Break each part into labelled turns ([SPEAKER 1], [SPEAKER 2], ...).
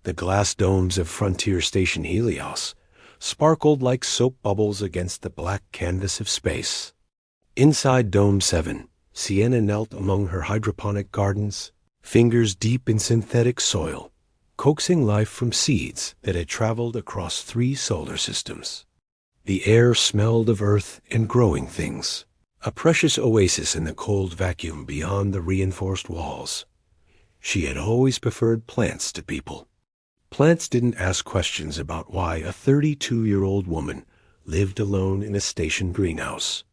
[SPEAKER 1] The glass domes of Frontier Station Helios sparkled like soap bubbles against the black canvas of space. Inside Dome 7, Sienna knelt among her hydroponic gardens, fingers deep in synthetic soil, coaxing life from seeds that had traveled across 3 solar systems. The air smelled of earth and growing things, a precious oasis in the cold vacuum beyond the reinforced walls. She had always preferred plants to people. Plants didn't ask questions about why a 32-year-old woman lived alone in a station greenhouse.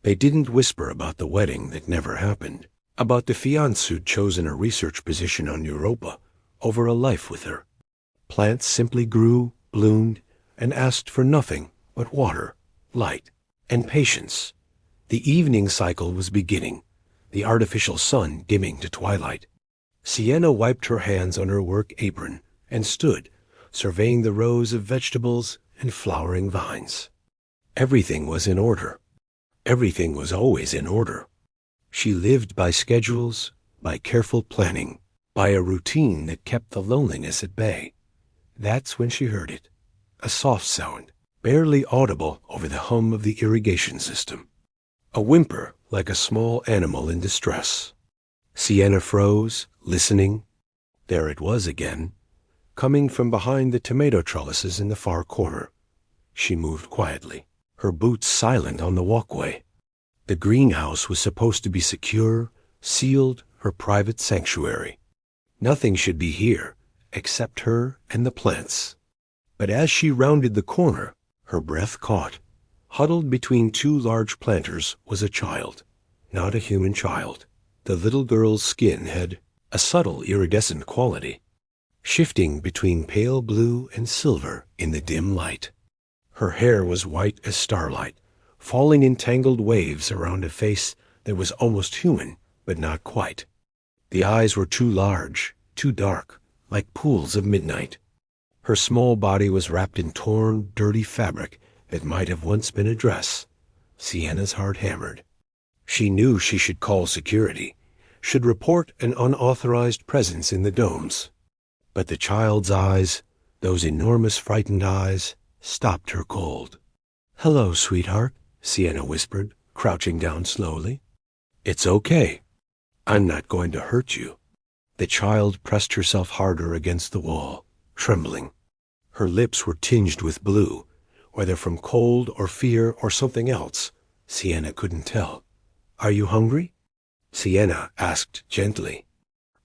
[SPEAKER 1] They didn't whisper about the wedding that never happened, about the fiancé who'd chosen a research position on Europa over a life with her. Plants simply grew, bloomed, and asked for nothing but water, light, and patience. The evening cycle was beginning, the artificial sun dimming to twilight. Sienna wiped her hands on her work apron and stood, surveying the rows of vegetables and flowering vines. Everything was in order. Everything was always in order. She lived by schedules, by careful planning, by a routine that kept the loneliness at bay. That's when she heard it, a soft sound, barely audible over the hum of the irrigation system. A whimper like a small animal in distress. Sienna froze, listening. There it was again, coming from behind the tomato trellises in the far corner. She moved quietly, her boots silent on the walkway. The greenhouse was supposed to be secure, sealed, her private sanctuary. Nothing should be here except her and the plants. But as she rounded the corner, her breath caught. Huddled between 2 large planters was a child, not a human child. The little girl's skin had a subtle iridescent quality, shifting between pale blue and silver in the dim light. Her hair was white as starlight, falling in tangled waves around a face that was almost human, but not quite. The eyes were too large, too dark, like pools of midnight. Her small body was wrapped in torn, dirty fabric that might have once been a dress. Sienna's heart hammered. She knew she should call security, should report an unauthorized presence in the domes. But the child's eyes, those enormous frightened eyes, stopped her cold. "Hello, sweetheart," Sienna whispered, crouching down slowly. "It's okay. I'm not going to hurt you." The child pressed herself harder against the wall, trembling. Her lips were tinged with blue, whether from cold or fear or something else. Sienna couldn't tell. "Are you hungry?" Sienna asked gently.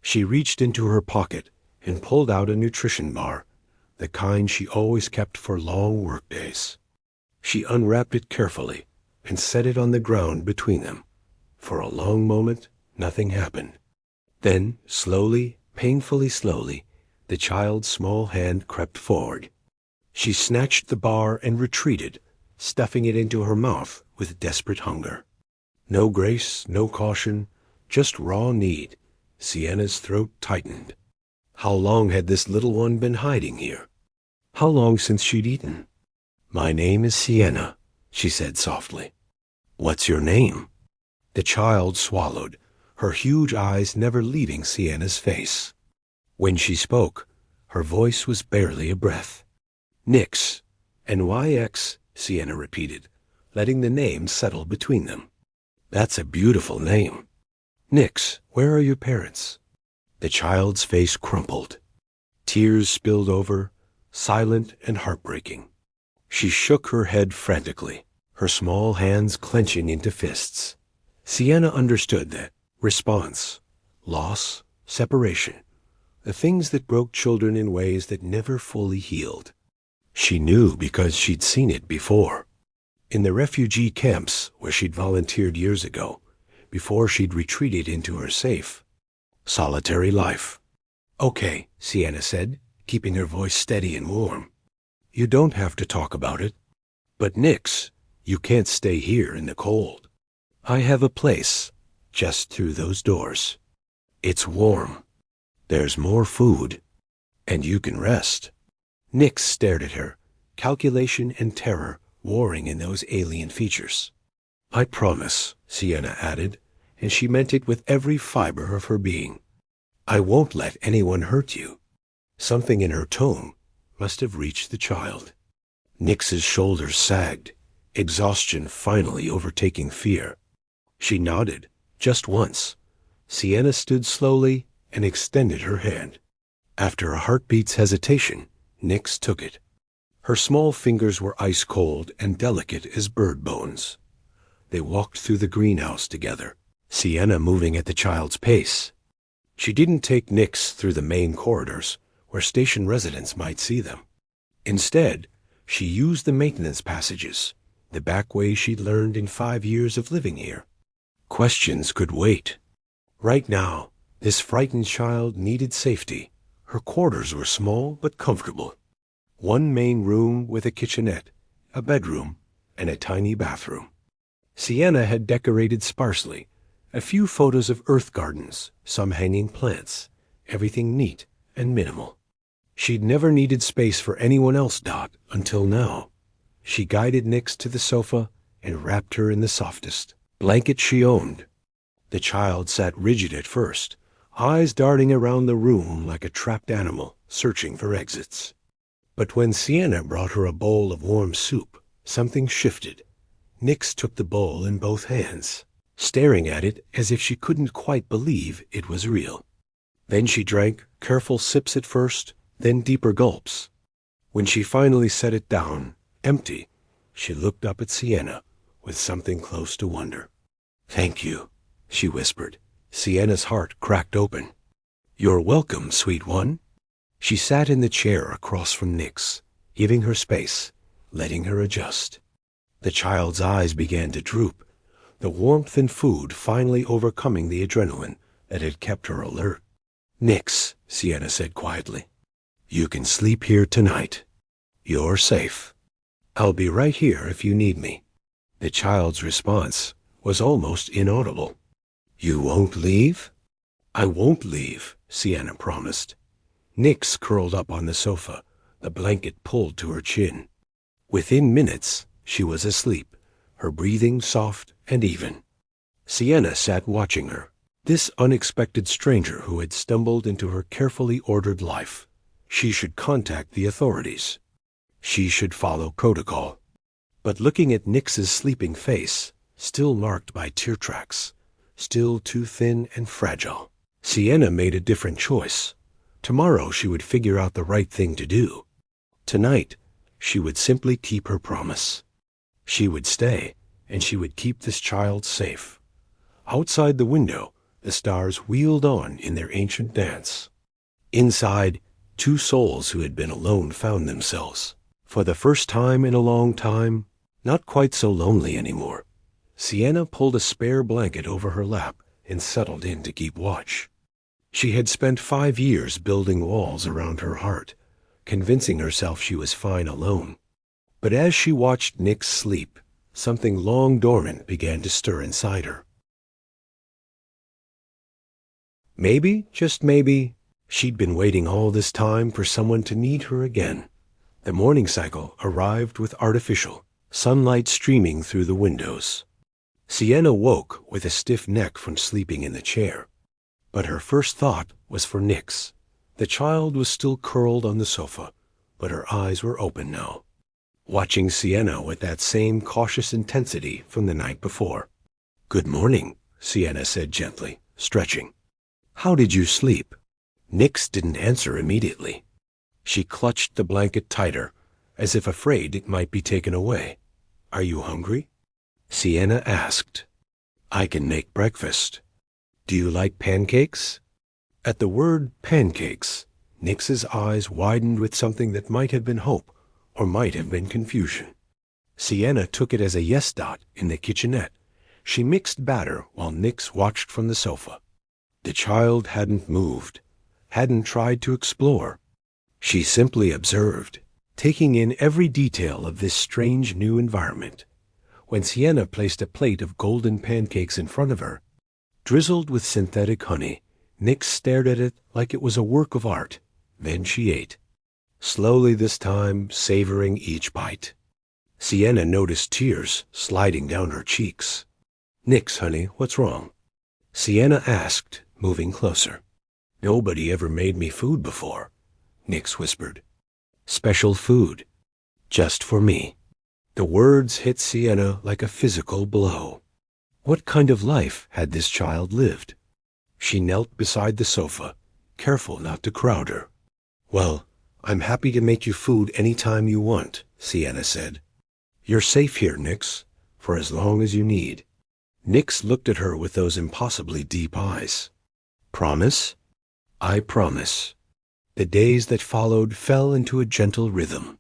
[SPEAKER 1] She reached into her pocket and pulled out a nutrition bar, the kind she always kept for long workdays. She unwrapped it carefully and set it on the ground between them. For a long moment, nothing happened. Then, slowly, painfully slowly, the child's small hand crept forward. She snatched the bar and retreated, stuffing it into her mouth with desperate hunger. No grace, no caution, just raw need. Sienna's throat tightened. How long had this little one been hiding here? How long since she'd eaten? "My name is Sienna," she said softly. "What's your name?" The child swallowed, her huge eyes never leaving Sienna's face. When she spoke, her voice was barely a breath. "Nyx, N-Y-X," Sienna repeated, letting the name settle between them. "That's a beautiful name. Nyx, where are your parents?" The child's face crumpled. Tears spilled over, silent and heartbreaking. She shook her head frantically, her small hands clenching into fists. Sienna understood that response, loss, separation, the things that broke children in ways that never fully healed. She knew because she'd seen it before. In the refugee camps where she'd volunteered years ago, before she'd retreated into her safe. Solitary life. "Okay," Sienna said, keeping her voice steady and warm. "You don't have to talk about it. But Nyx, you can't stay here in the cold. I have a place just through those doors. It's warm. There's more food. And you can rest." Nyx stared at her, calculation and terror warring in those alien features. "I promise," Sienna added, and she meant it with every fiber of her being. "I won't let anyone hurt you." Something in her tone must have reached the child. Nix's shoulders sagged, exhaustion finally overtaking fear. She nodded, just once. Sienna stood slowly and extended her hand. After a heartbeat's hesitation, Nix took it. Her small fingers were ice-cold and delicate as bird bones. They walked through the greenhouse together, Sienna moving at the child's pace. She didn't take Nix through the main corridors, where station residents might see them. Instead, she used the maintenance passages, the back way she'd learned in 5 years of living here. Questions could wait. Right now, this frightened child needed safety. Her quarters were small but comfortable. One main room with a kitchenette, a bedroom, and a tiny bathroom. Sienna had decorated sparsely, a few photos of earth gardens, some hanging plants, everything neat and minimal. She'd never needed space for anyone else, until now. She guided Nix to the sofa and wrapped her in the softest blanket she owned. The child sat rigid at first, eyes darting around the room like a trapped animal searching for exits. But when Sienna brought her a bowl of warm soup, something shifted. Nix took the bowl in both hands, staring at it as if she couldn't quite believe it was real. Then she drank, careful sips at first, then deeper gulps. When she finally set it down, empty, she looked up at Sienna with something close to wonder. "Thank you," she whispered. Sienna's heart cracked open. "You're welcome, sweet one." She sat in the chair across from Nix, giving her space, letting her adjust. The child's eyes began to droop, the warmth and food finally overcoming the adrenaline that had kept her alert. "Nix," Sienna said quietly, "you can sleep here tonight. You're safe. I'll be right here if you need me." The child's response was almost inaudible. "You won't leave?" "I won't leave," Sienna promised. Nix curled up on the sofa, the blanket pulled to her chin. Within minutes, she was asleep, her breathing soft and even. Sienna sat watching her, this unexpected stranger who had stumbled into her carefully ordered life. She should contact the authorities. She should follow protocol. But looking at Nix's sleeping face, still marked by tear tracks, still too thin and fragile, Sienna made a different choice. Tomorrow she would figure out the right thing to do. Tonight, she would simply keep her promise. She would stay, and she would keep this child safe. Outside the window, the stars wheeled on in their ancient dance. Inside, two souls who had been alone found themselves. For the first time in a long time, not quite so lonely anymore. Sienna pulled a spare blanket over her lap and settled in to keep watch. She had spent 5 years building walls around her heart, convincing herself she was fine alone. But as she watched Nix sleep, something long dormant began to stir inside her. Maybe, just maybe, she'd been waiting all this time for someone to need her again. The morning cycle arrived with artificial sunlight streaming through the windows. Sienna woke with a stiff neck from sleeping in the chair. But her first thought was for Nix. The child was still curled on the sofa, but her eyes were open now, watching Sienna with that same cautious intensity from the night before. "Good morning," Sienna said gently, stretching. "How did you sleep?" Nix didn't answer immediately. She clutched the blanket tighter, as if afraid it might be taken away. "Are you hungry?" Sienna asked. "I can make breakfast. Do you like pancakes?" At the word pancakes, Nix's eyes widened with something that might have been hope, or might have been confusion. Sienna took it as a yes. In the kitchenette. She mixed batter while Nix watched from the sofa. The child hadn't moved, hadn't tried to explore. She simply observed, taking in every detail of this strange new environment. When Sienna placed a plate of golden pancakes in front of her, drizzled with synthetic honey, Nix stared at it like it was a work of art. Then she ate, slowly this time savoring each bite. Sienna noticed tears sliding down her cheeks. "Nix, honey, what's wrong?" Sienna asked, moving closer. "Nobody ever made me food before. Nix whispered. Special food. Just for me. The words hit Sienna like a physical blow. What kind of life had this child lived? She knelt beside the sofa, careful not to crowd her. Well, I'm happy to make you food any time you want, Sienna said. You're safe here, Nix, for as long as you need. Nix looked at her with those impossibly deep eyes. Promise? I promise. The days that followed fell into a gentle rhythm.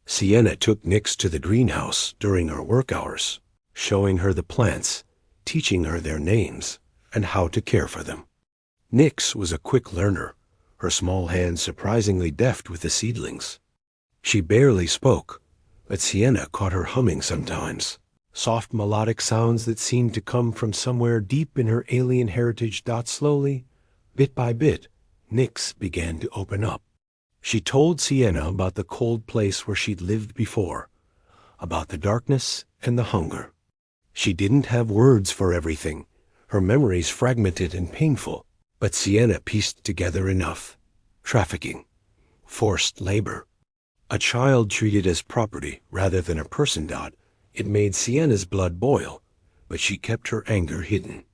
[SPEAKER 1] Sienna took Nix to the greenhouse during her work hours, showing her the plants, teaching her their names, and how to care for them. Nix was a quick learner, her small hands surprisingly deft with the seedlings. She barely spoke, but Sienna caught her humming sometimes, soft melodic sounds that seemed to come from somewhere deep in her alien heritage. Slowly, bit by bit, Nix began to open up. She told Sienna about the cold place where she'd lived before, about the darkness and the hunger. She didn't have words for everything, her memories fragmented and painful, but Sienna pieced together enough. Trafficking, forced labor, a child treated as property rather than a person. It made Sienna's blood boil, but she kept her anger hidden.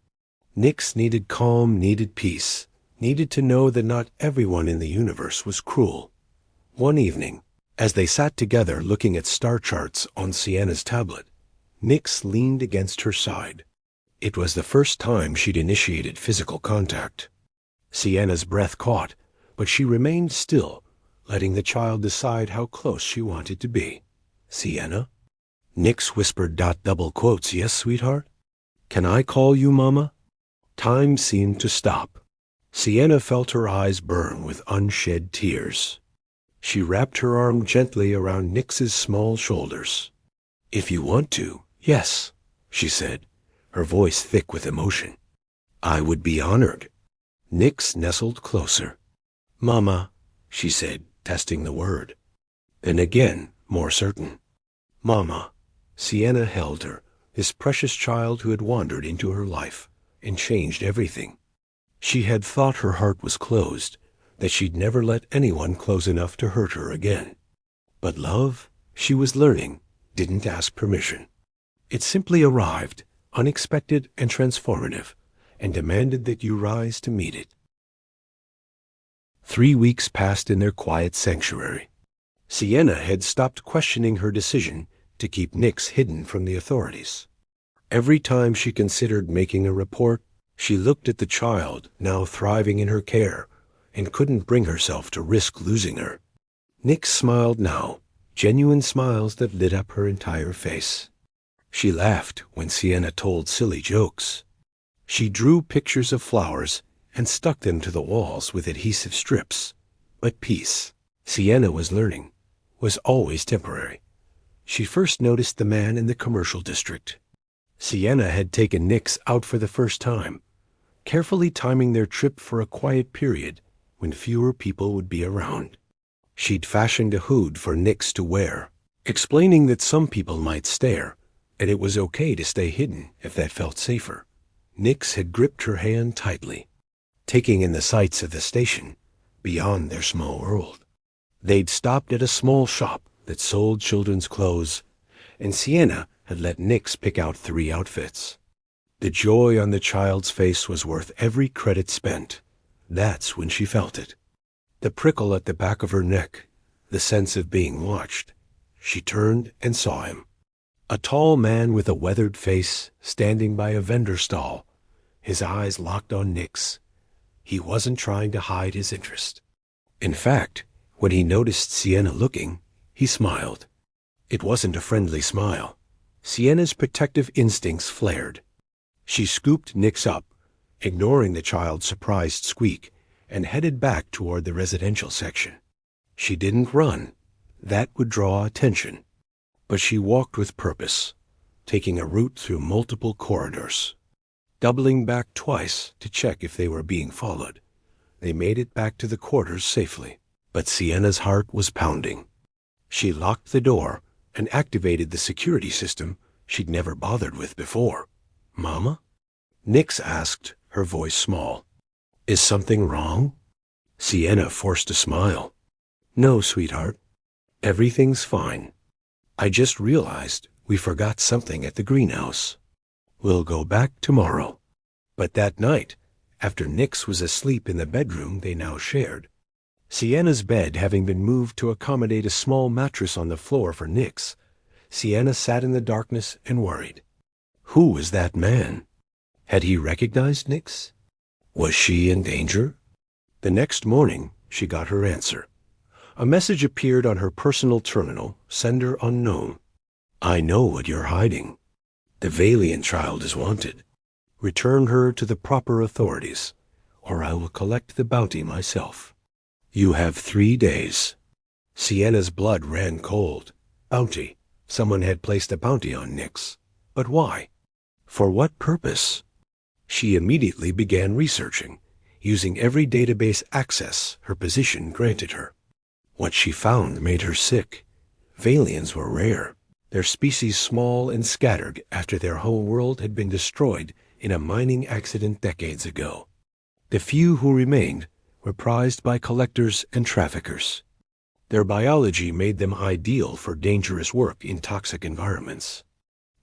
[SPEAKER 1] Nix needed calm, needed peace, needed to know that not everyone in the universe was cruel. One evening, as they sat together looking at star charts on Sienna's tablet, Nix leaned against her side. It was the first time she'd initiated physical contact. Sienna's breath caught, but she remained still, letting the child decide how close she wanted to be. Sienna? Nix whispered. Double quotes. Yes, sweetheart? Can I call you Mama? Time seemed to stop. Sienna felt her eyes burn with unshed tears. She wrapped her arm gently around Nix's small shoulders. If you want to, yes, she said, her voice thick with emotion. I would be honored. Nix nestled closer. Mama, she said, testing the word. Then again, more certain. Mama. Sienna held her, this precious child who had wandered into her life and changed everything. She had thought her heart was closed, that she'd never let anyone close enough to hurt her again. But love, she was learning, didn't ask permission. It simply arrived, unexpected and transformative, and demanded that you rise to meet it. 3 weeks passed in their quiet sanctuary. Sienna had stopped questioning her decision to keep Nix hidden from the authorities. Every time she considered making a report, she looked at the child, now thriving in her care, and couldn't bring herself to risk losing her. Nix smiled now, genuine smiles that lit up her entire face. She laughed when Sienna told silly jokes. She drew pictures of flowers and stuck them to the walls with adhesive strips. But peace, Sienna was learning, was always temporary. She first noticed the man in the commercial district. Sienna had taken Nix out for the first time, carefully timing their trip for a quiet period when fewer people would be around. She'd fashioned a hood for Nix to wear, explaining that some people might stare, and it was okay to stay hidden if that felt safer. Nix had gripped her hand tightly, taking in the sights of the station, beyond their small world. They'd stopped at a small shop that sold children's clothes, and Sienna had let Nix pick out 3 outfits. The joy on the child's face was worth every credit spent. That's when she felt it. The prickle at the back of her neck, the sense of being watched. She turned and saw him. A tall man with a weathered face standing by a vendor stall, his eyes locked on Nix. He wasn't trying to hide his interest. In fact, when he noticed Sienna looking, he smiled. It wasn't a friendly smile. Sienna's protective instincts flared. She scooped Nix up, ignoring the child's surprised squeak, and headed back toward the residential section. She didn't run. That would draw attention. But she walked with purpose, taking a route through multiple corridors, doubling back twice to check if they were being followed. They made it back to the quarters safely, but Sienna's heart was pounding. She locked the door and activated the security system she'd never bothered with before. Mama? Nix asked, her voice small. Is something wrong? Sienna forced a smile. No, sweetheart. Everything's fine. I just realized we forgot something at the greenhouse. We'll go back tomorrow. But that night, after Nix was asleep in the bedroom they now shared, Sienna's bed having been moved to accommodate a small mattress on the floor for Nix, Sienna sat in the darkness and worried. Who was that man? Had he recognized Nix? Was she in danger? The next morning, she got her answer. A message appeared on her personal terminal, sender unknown. I know what you're hiding. The Valiant child is wanted. Return her to the proper authorities, or I will collect the bounty myself. You have 3 days. Sienna's blood ran cold. Bounty. Someone had placed a bounty on Nix. But why? For what purpose? She immediately began researching, using every database access her position granted her. What she found made her sick. Valians were rare, their species small and scattered after their whole world had been destroyed in a mining accident decades ago. The few who remained were prized by collectors and traffickers. Their biology made them ideal for dangerous work in toxic environments.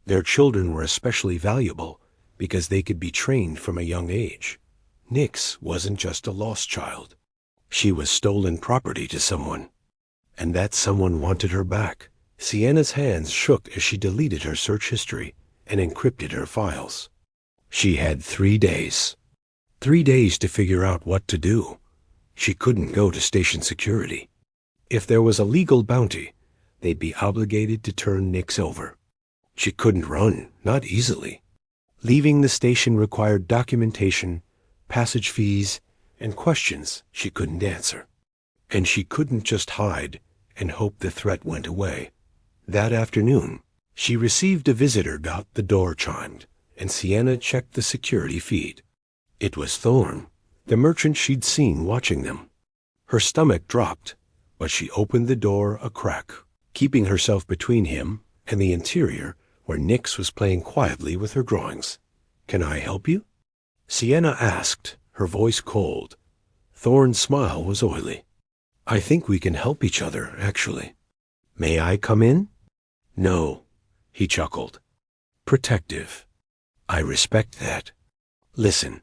[SPEAKER 1] Their children were especially valuable because they could be trained from a young age. Nix wasn't just a lost child. She was stolen property to someone. And that someone wanted her back. Sienna's hands shook as she deleted her search history and encrypted her files. She had 3 days. 3 days to figure out what to do. She couldn't go to station security. If there was a legal bounty, they'd be obligated to turn Nix over. She couldn't run, not easily. Leaving the station required documentation, passage fees, and questions she couldn't answer. And she couldn't just hide and hope the threat went away. That afternoon, she received a visitor. The door chimed, and Sienna checked the security feed. It was Thorn, the merchant she'd seen watching them. Her stomach dropped, but she opened the door a crack, keeping herself between him and the interior where Nix was playing quietly with her drawings. Can I help you? Sienna asked, her voice cold. Thorn's smile was oily. I think we can help each other, actually. May I come in? No, he chuckled. Protective. I respect that. Listen,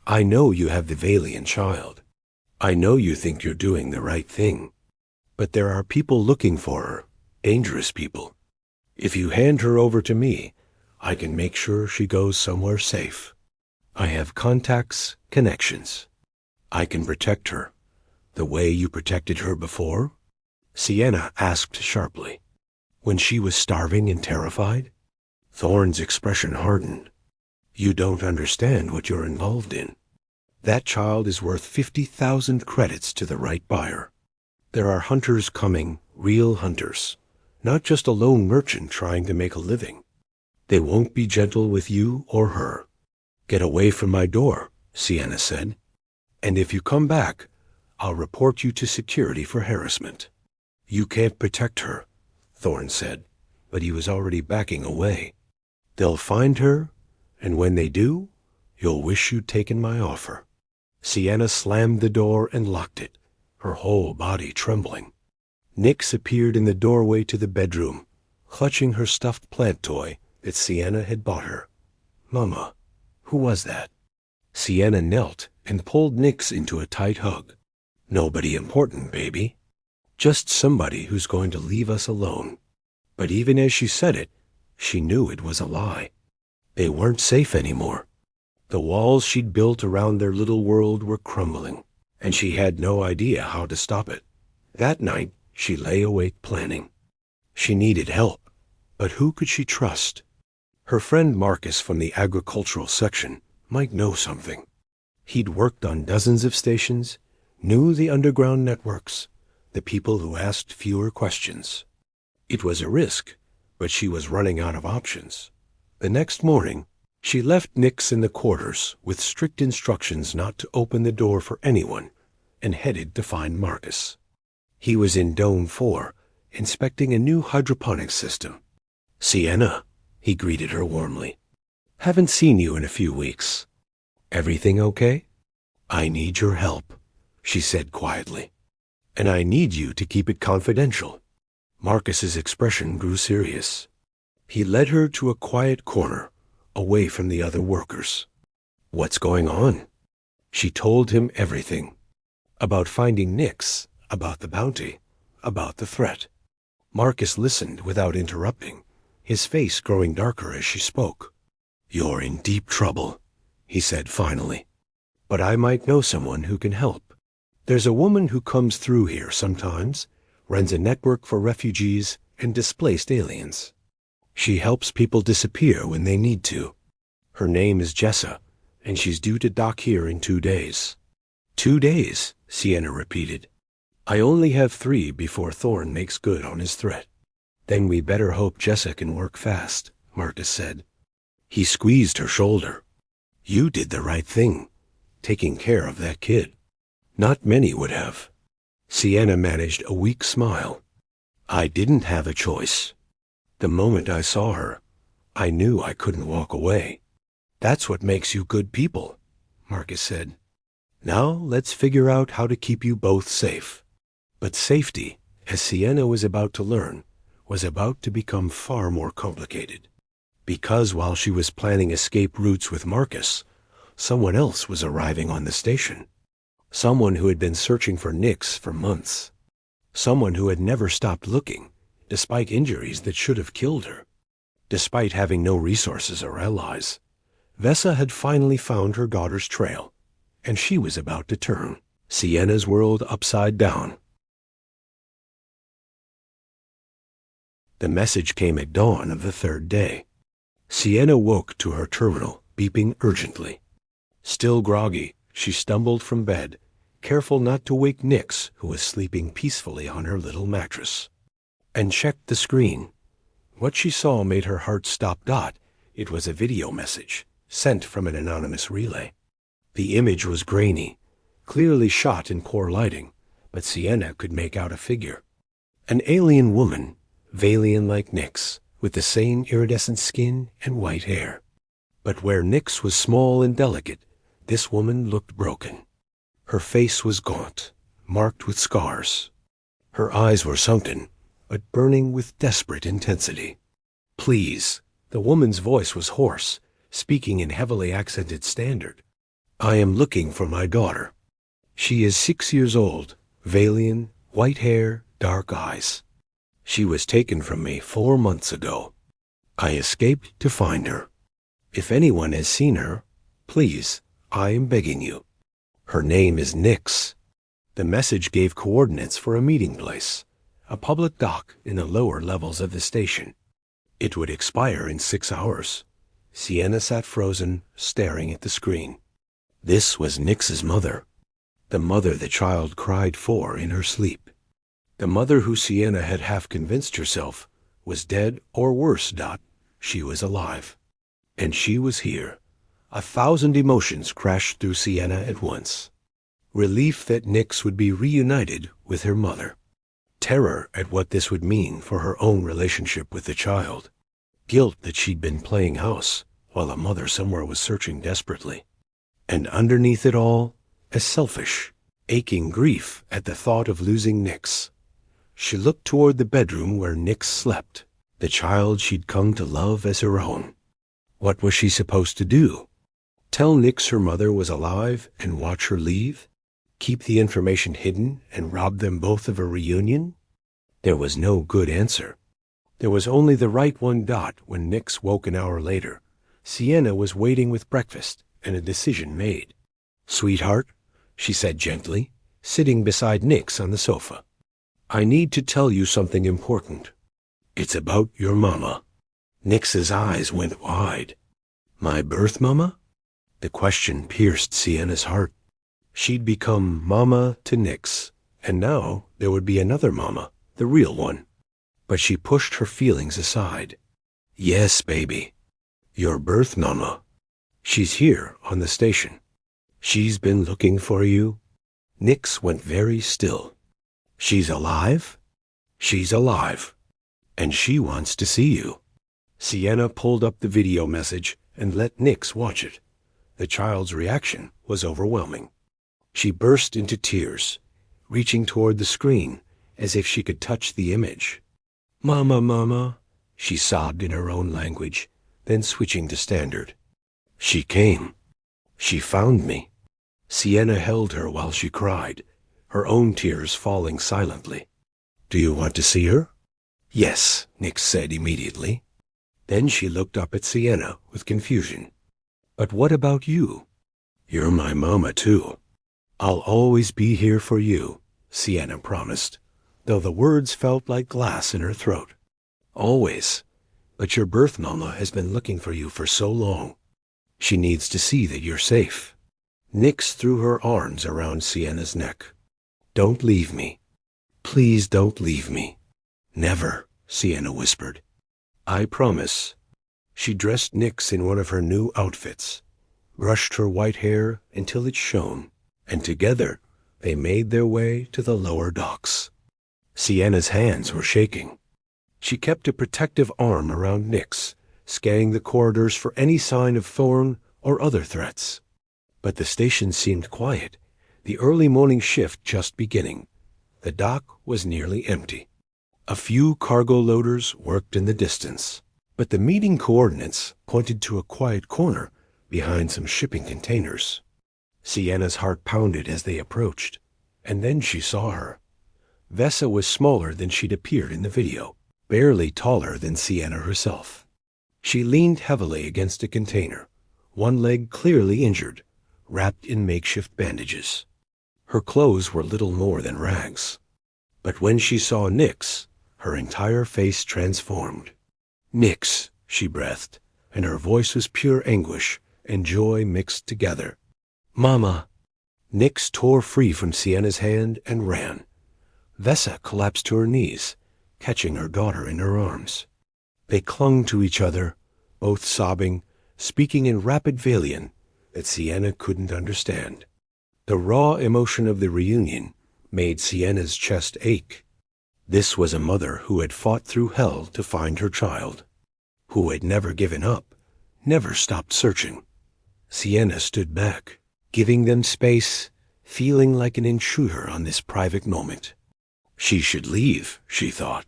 [SPEAKER 1] I know you have the Valiant child. I know you think you're doing the right thing. But there are people looking for her, dangerous people. If you hand her over to me, I can make sure she goes somewhere safe. I have contacts, connections. I can protect her, the way you protected her before? Sienna asked sharply. When she was starving and terrified? Thorn's expression hardened. You don't understand what you're involved in. That child is worth 50,000 credits to the right buyer. There are hunters coming, real hunters, not just a lone merchant trying to make a living. They won't be gentle with you or her. Get away from my door, Sienna said. And if you come back, I'll report you to security for harassment. You can't protect her, Thorn said, but he was already backing away. They'll find her, and when they do, you'll wish you'd taken my offer. Sienna slammed the door and locked it, her whole body trembling. Nix appeared in the doorway to the bedroom, clutching her stuffed plant toy that Sienna had bought her. Mama, who was that? Sienna knelt and pulled Nix into a tight hug. Nobody important, baby. Just somebody who's going to leave us alone. But even as she said it, she knew it was a lie. They weren't safe anymore. The walls she'd built around their little world were crumbling, and she had no idea how to stop it. That night, she lay awake planning. She needed help, but who could she trust? Her friend Marcus from the agricultural section might know something. He'd worked on dozens of stations, knew the underground networks, the people who asked fewer questions. It was a risk, but she was running out of options. The next morning, she left Nix in the quarters with strict instructions not to open the door for anyone and headed to find Marcus. He was in Dome 4, inspecting a new hydroponics system. Sienna, he greeted her warmly. Haven't seen you in a few weeks. Everything okay? I need your help, she said quietly. And I need you to keep it confidential." Marcus's expression grew serious. He led her to a quiet corner, away from the other workers. "What's going on?" She told him everything. About finding Nix, about the bounty, about the threat. Marcus listened without interrupting, his face growing darker as she spoke. "You're in deep trouble," he said finally. "But I might know someone who can help. There's a woman who comes through here sometimes, runs a network for refugees and displaced aliens. She helps people disappear when they need to. Her name is Jessa, and she's due to dock here in 2 days." "2 days," Sienna repeated. "I only have 3 before Thorn makes good on his threat." "Then we better hope Jessa can work fast," Marcus said. He squeezed her shoulder. "You did the right thing, taking care of that kid. Not many would have." Sienna managed a weak smile. "I didn't have a choice. The moment I saw her, I knew I couldn't walk away." "That's what makes you good people," Marcus said. "Now let's figure out how to keep you both safe." But safety, as Sienna was about to learn, was about to become far more complicated. Because while she was planning escape routes with Marcus, someone else was arriving on the station. Someone who had been searching for Nix for months. Someone who had never stopped looking, despite injuries that should have killed her. Despite having no resources or allies, Vesa had finally found her daughter's trail, and she was about to turn Sienna's world upside down. The message came at dawn of the 3rd day. Sienna woke to her terminal beeping urgently. Still groggy, she stumbled from bed, careful not to wake Nix, who was sleeping peacefully on her little mattress, and checked the screen. What she saw made her heart stop. It was a video message, sent from an anonymous relay. The image was grainy, clearly shot in poor lighting, but Sienna could make out a figure. An alien woman, Valian like Nix, with the same iridescent skin and white hair. But where Nix was small and delicate, this woman looked broken. Her face was gaunt, marked with scars. Her eyes were sunken, but burning with desperate intensity. "Please," the woman's voice was hoarse, speaking in heavily accented standard. "I am looking for my daughter. She is 6 years old, Valian, white hair, dark eyes. She was taken from me 4 months ago. I escaped to find her. If anyone has seen her, please, I am begging you. Her name is Nix." The message gave coordinates for a meeting place, a public dock in the lower levels of the station. It would expire in 6 hours. Sienna sat frozen, staring at the screen. This was Nix's mother, the mother the child cried for in her sleep. The mother who Sienna had half convinced herself was dead, or worse. She was alive. And she was here. 1,000 emotions crashed through Sienna at once. Relief that Nix would be reunited with her mother. Terror at what this would mean for her own relationship with the child. Guilt that she'd been playing house while a mother somewhere was searching desperately. And underneath it all, a selfish, aching grief at the thought of losing Nix. She looked toward the bedroom where Nix slept, the child she'd come to love as her own. What was she supposed to do? Tell Nix her mother was alive and watch her leave? Keep the information hidden and rob them both of a reunion? There was no good answer. There was only the right one. When Nix woke an hour later, Sienna was waiting with breakfast and a decision made. "Sweetheart," she said gently, sitting beside Nix on the sofa. "I need to tell you something important. It's about your mama." Nix's eyes went wide. "My birth mama?" The question pierced Sienna's heart. She'd become mama to Nix, and now there would be another mama, the real one. But she pushed her feelings aside. "Yes, baby. Your birth mama. She's here on the station. She's been looking for you." Nix went very still. "She's alive?" "She's alive. And she wants to see you." Sienna pulled up the video message and let Nix watch it. The child's reaction was overwhelming. She burst into tears, reaching toward the screen as if she could touch the image. "Mama, mama," she sobbed in her own language, then switching to standard. "She came. She found me." Sienna held her while she cried, her own tears falling silently. "Do you want to see her?" "Yes," Nix said immediately. Then she looked up at Sienna with confusion. "But what about you?" "You're my mama, too." "I'll always be here for you," Sienna promised, though the words felt like glass in her throat. "Always. But your birth mama has been looking for you for so long. She needs to see that you're safe." Nix threw her arms around Sienna's neck. "Don't leave me. Please don't leave me." "Never," Sienna whispered. "I promise." She dressed Nix in one of her new outfits, brushed her white hair until it shone, and together they made their way to the lower docks. Sienna's hands were shaking. She kept a protective arm around Nix, scanning the corridors for any sign of Thorn or other threats. But the station seemed quiet, the early morning shift just beginning. The dock was nearly empty. A few cargo loaders worked in the distance, but the meeting coordinates pointed to a quiet corner behind some shipping containers. Sienna's heart pounded as they approached, and then she saw her. Vesa was smaller than she'd appeared in the video, barely taller than Sienna herself. She leaned heavily against a container, one leg clearly injured, wrapped in makeshift bandages. Her clothes were little more than rags. But when she saw Nix, her entire face transformed. "Nix," she breathed, and her voice was pure anguish and joy mixed together. "Mama." Nix tore free from Sienna's hand and ran. Vesa collapsed to her knees, catching her daughter in her arms. They clung to each other, both sobbing, speaking in rapid Valian that Sienna couldn't understand. The raw emotion of the reunion made Sienna's chest ache. This was a mother who had fought through hell to find her child, who had never given up, never stopped searching. Sienna stood back, giving them space, feeling like an intruder on this private moment. She should leave, she thought.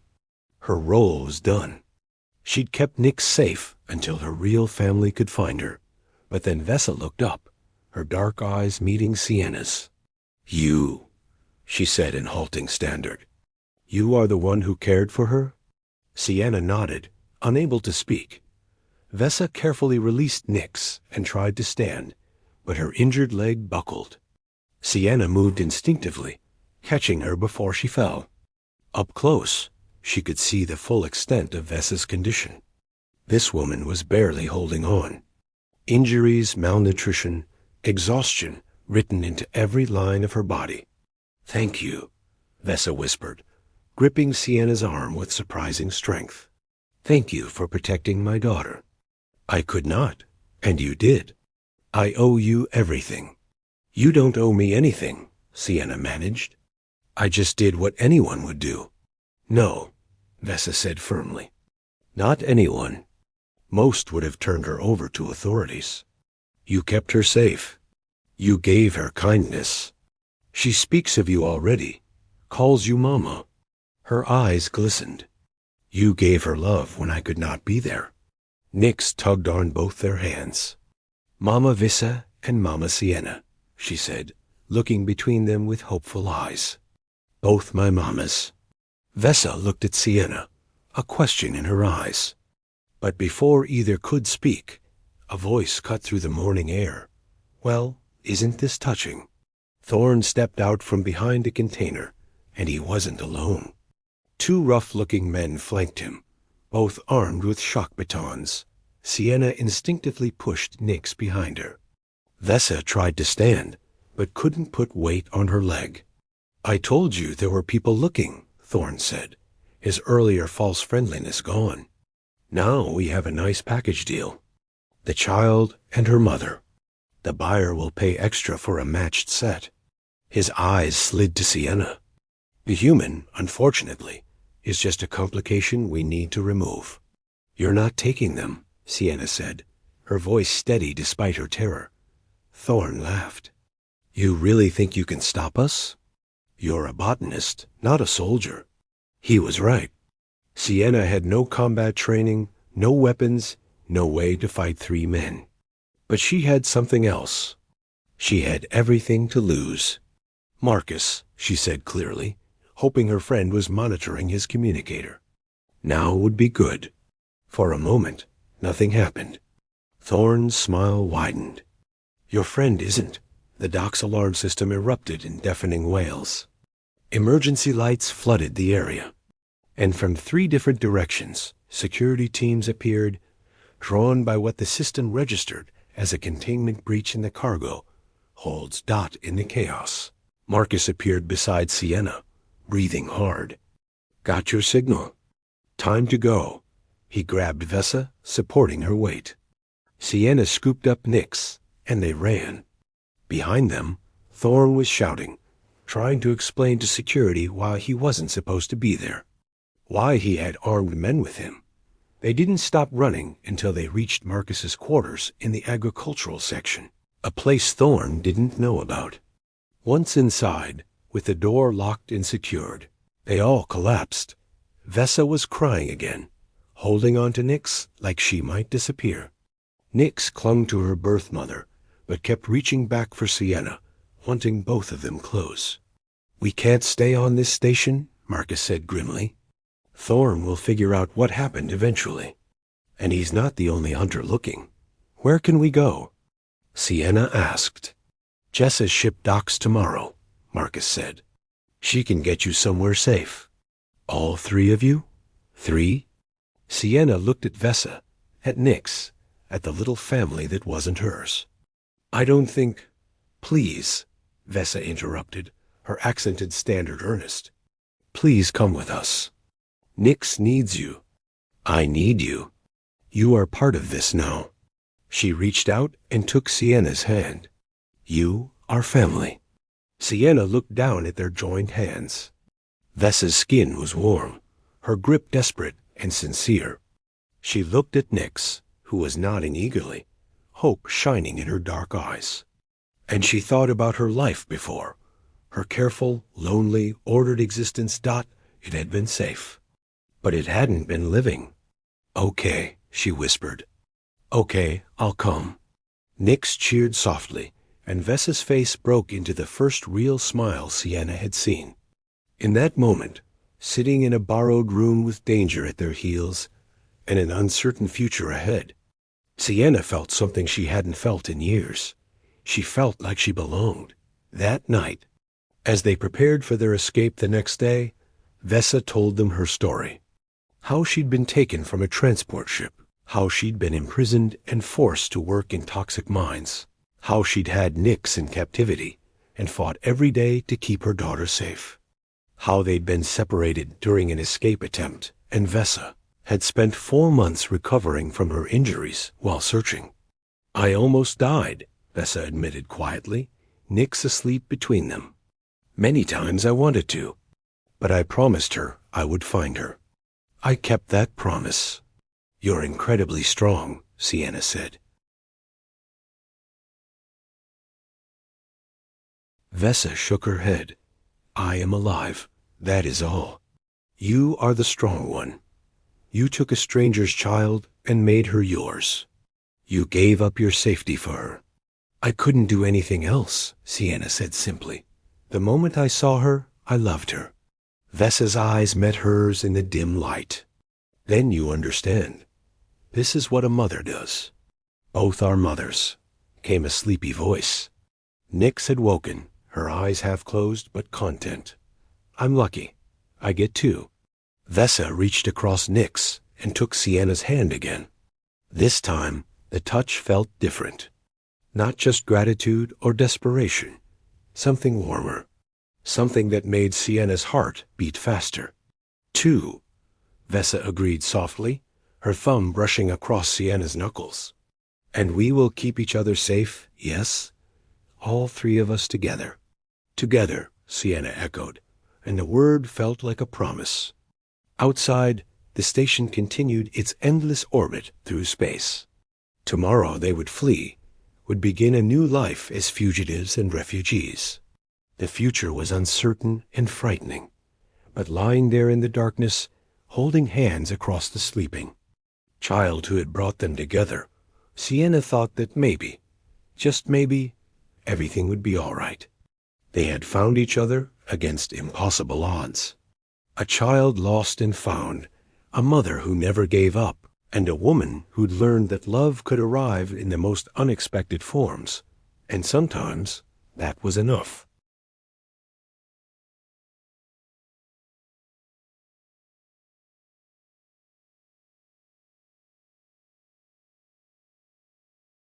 [SPEAKER 1] Her role was done. She'd kept Nix safe until her real family could find her. But then Vesa looked up, her dark eyes meeting Sienna's. "You," she said in halting standard. "You are the one who cared for her?" Sienna nodded, unable to speak. Vesa carefully released Nix and tried to stand, but her injured leg buckled. Sienna moved instinctively, catching her before she fell. Up close, she could see the full extent of Vesa's condition. This woman was barely holding on. Injuries, malnutrition, exhaustion written into every line of her body. "Thank you," Vesa whispered, gripping Sienna's arm with surprising strength. "Thank you for protecting my daughter." "I could not, and you did. I owe you everything." "You don't owe me anything," Sienna managed. "I just did what anyone would do." "No," Vesa said firmly. "Not anyone. Most would have turned her over to authorities. You kept her safe. You gave her kindness. She speaks of you already, calls you Mama." Her eyes glistened. "You gave her love when I could not be there." Nix tugged on both their hands. "Mama Vesa and Mama Sienna," she said, looking between them with hopeful eyes. "Both my mamas." Vesa looked at Sienna, a question in her eyes. But before either could speak, a voice cut through the morning air. "Well, isn't this touching?" Thorn stepped out from behind a container, and he wasn't alone. Two rough-looking men flanked him, both armed with shock batons. Sienna instinctively pushed Nix behind her. Vesa tried to stand, but couldn't put weight on her leg. "I told you there were people looking," Thorn said, his earlier false friendliness gone. "Now we have a nice package deal. The child and her mother. The buyer will pay extra for a matched set." His eyes slid to Sienna. "The human, unfortunately, is just a complication we need to remove." "You're not taking them," Sienna said, her voice steady despite her terror. Thorn laughed. "You really think you can stop us?" You're a botanist, not a soldier. He was right. Sienna had no combat training, no weapons, no way to fight 3 men. But she had something else. She had everything to lose. Marcus, she said clearly, hoping her friend was monitoring his communicator. Now would be good. For a moment, nothing happened. Thorne's smile widened. Your friend isn't. The dock's alarm system erupted in deafening wails. Emergency lights flooded the area. And from 3 different directions, security teams appeared, drawn by what the system registered as a containment breach in the cargo holds. In the chaos. Marcus appeared beside Sienna, breathing hard. Got your signal. Time to go. He grabbed Vesa, supporting her weight. Sienna scooped up Nyx, and they ran. Behind them, Thorne was shouting, trying to explain to security why he wasn't supposed to be there. Why he had armed men with him. They didn't stop running until they reached Marcus's quarters in the agricultural section, a place Thorne didn't know about. Once inside, with the door locked and secured, they all collapsed. Vesa was crying again, holding on to Nyx like she might disappear. Nyx clung to her birth mother, but kept reaching back for Sienna, wanting both of them close. We can't stay on this station, Marcus said grimly. Thorne will figure out what happened eventually. And he's not the only hunter looking. Where can we go? Sienna asked. Jessa's ship docks tomorrow, Marcus said. She can get you somewhere safe. All 3 of you? 3? Sienna looked at Vesa, at Nyx, at the little family that wasn't hers. I don't think... Please, Vesa interrupted, her accented standard earnest. Please come with us. Nyx needs you. I need you. You are part of this now. She reached out and took Sienna's hand. You are family. Sienna looked down at their joined hands. Vesa's skin was warm, her grip desperate and sincere. She looked at Nyx, who was nodding eagerly, hope shining in her dark eyes. And she thought about her life before, her careful, lonely, ordered existence. It had been safe. But it hadn't been living. Okay, she whispered. Okay, I'll come. Nyx cheered softly, and Vesa's face broke into the first real smile Sienna had seen. In that moment, sitting in a borrowed room with danger at their heels and an uncertain future ahead, Sienna felt something she hadn't felt in years. She felt like she belonged. That night, as they prepared for their escape the next day, Vesa told them her story. How she'd been taken from a transport ship, how she'd been imprisoned and forced to work in toxic mines, how she'd had Nyx in captivity and fought every day to keep her daughter safe, how they'd been separated during an escape attempt, and Vesa had spent 4 months recovering from her injuries while searching. I almost died, Vesa admitted quietly, Nyx asleep between them. Many times I wanted to, but I promised her I would find her. I kept that promise. You're incredibly strong, Sienna said. Vesa shook her head. I am alive, that is all. You are the strong one. You took a stranger's child and made her yours. You gave up your safety for her. I couldn't do anything else, Sienna said simply. The moment I saw her, I loved her. Vesa's eyes met hers in the dim light. Then you understand. This is what a mother does. Both are mothers, came a sleepy voice. Nyx had woken, her eyes half closed but content. I'm lucky. I get 2. Vesa reached across Nyx and took Sienna's hand again. This time, the touch felt different. Not just gratitude or desperation. Something warmer. Something that made Sienna's heart beat faster. 2, Vesa agreed softly, her thumb brushing across Sienna's knuckles. And we will keep each other safe, yes? All 3 of us together. Together, Sienna echoed, and the word felt like a promise. Outside, the station continued its endless orbit through space. Tomorrow they would flee, would begin a new life as fugitives and refugees. The future was uncertain and frightening, but lying there in the darkness, holding hands across the sleeping child who had brought them together, Sienna thought that maybe, just maybe, everything would be all right. They had found each other against impossible odds. A child lost and found, a mother who never gave up, and a woman who'd learned that love could arrive in the most unexpected forms. And sometimes that was enough.